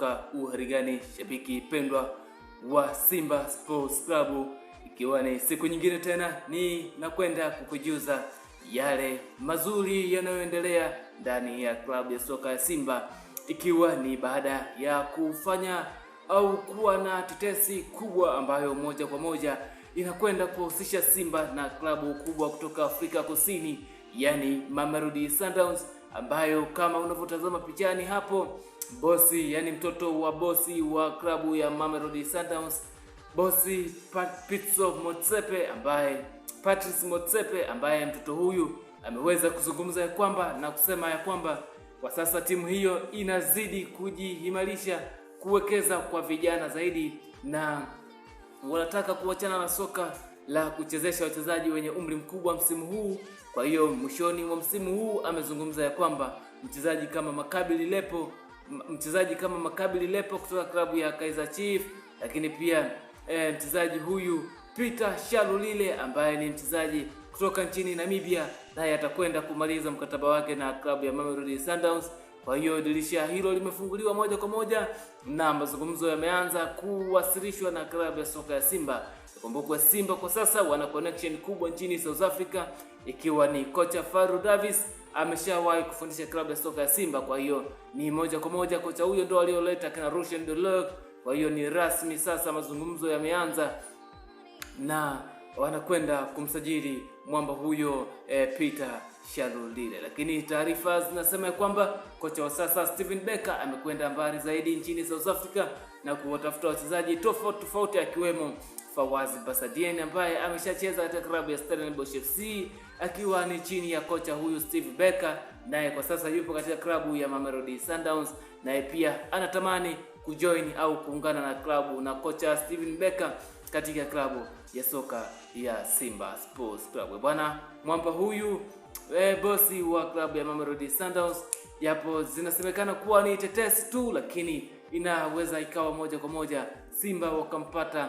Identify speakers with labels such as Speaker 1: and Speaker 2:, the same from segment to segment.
Speaker 1: soka, uharigani shabiki pendwa wa Simba Sports Club, ikiwa ni siku nyingine tena ni nakwenda kukujuza yale mazuri yanayoendelea ndani ya klabu ya soka ya Simba, ikiwa ni baada ya kufanya au kuwa na tetesi kubwa ambayo moja kwa moja inakwenda kuhusisha Simba na klabu kubwa kutoka Afrika Kusini, yani Mamelodi Sundowns, ambayo kama unavyotazama pichani hapo, bosi, yani mtoto wa bosi wa klabu ya Mamelodi Sundowns, bosi Patrice Motsepe, ambaye mtoto huyu ameweza kuzungumza na kusema ya kwamba kwa sasa timu hiyo inazidi kujihimarisha, kuwekeza kwa vijana zaidi, na wanataka kuachana na soka la kuchezesha wachezaji wenye umri mkubwa msimu huu. Kwa hiyo mwishoni mwa msimu huu amezungumza ya kwamba mchezaji kama Maccabi Lepo kutoka klabu ya Kaizer Chiefs, lakini pia mchezaji huyu Peter Shalulile ambaye ni mchezaji kutoka nchini Namibia, naye atakwenda kumaliza mkataba wake na klabu ya Mamelodi Sundowns. Kwa hiyo dirisha hilo limefunguliwa moja kwa moja na mazungumzo yameanza kuwasilishwa na klabu ya soka ya Simba. Kumbuka Simba kwa sasa wana connection kubwa nchini South Africa, ikiwa ni kocha Faru Davis ameshawahi kufundisha klabu ya soka ya Simba. Kwa hiyo ni moja kwa moja kocha huyo ndo alioleta kina Rushen De Lerck. Kwa hiyo ni rasmi sasa, mazungumzo yameanza na wanakwenda kumsajili mwamba huyo Peter Shalulile. Lakini taarifa zinasema kwamba kocha wa sasa Steven Becker amekwenda mbali zaidi nchini South Africa na kuwatafuta wachezaji tofauti akiwemo Fawaz Basadien ambaye ameshacheza katika klabu ya Stellenbosch FC akiwa ni chini ya kocha huyu Steve Becker, naye kwa sasa yupo katika klabu ya Mamelodi Sundowns, naye pia anatamani kujoin au kuungana na klabu na kocha Steven Becker katika klabu ya soka ya Simba Sports Club. Bwana, mwamba huyu bosi wa klabu ya Mamelodi Sundowns, japo zinasemekana kuwa ni tetesi tu, lakini inaweza ikawa moja kwa moja Simba wakampata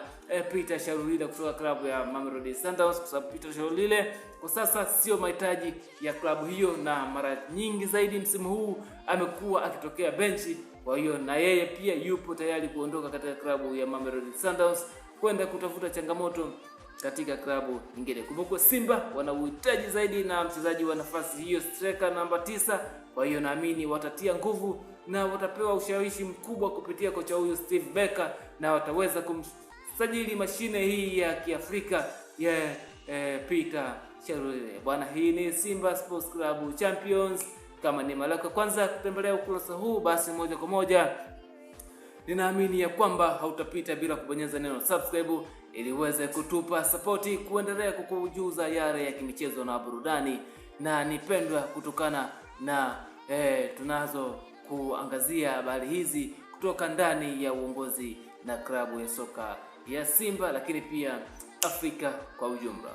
Speaker 1: Peter Shalulile kutoka klabu ya Mamelodi Sundowns, kwa sababu Peter Shalulile kwa sasa sio mahitaji ya klabu hiyo, na mara nyingi zaidi msimu huu amekuwa akitokea benchi. Kwa hiyo na yeye pia yupo tayari kuondoka katika klabu ya Mamelodi Sundowns kwenda kutafuta changamoto katika klabu nyingine. Kumbuka Simba wana uhitaji zaidi na mchezaji wa nafasi hiyo, striker namba 9. Kwa hiyo naamini watatia nguvu na watapewa ushawishi mkubwa kupitia kocha huyu Steve Becker, na wataweza kumsajili mashine hii ya Kiafrika ya Peter Shalulile. Bwana, hii ni Simba Sports Club Champions. Kama ni mara yako kwanza kutembelea ukurasa huu, basi moja kwa moja ninaamini ya kwamba hautapita bila kubonyeza neno subscribe ili uweze kutupa support kuendelea kukujuza yale ya kimichezo na burudani, na nipendwa kutokana na tunazo kuangazia habari hizi kutoka ndani ya uongozi na klabu ya soka ya Simba, lakini pia Afrika kwa ujumla.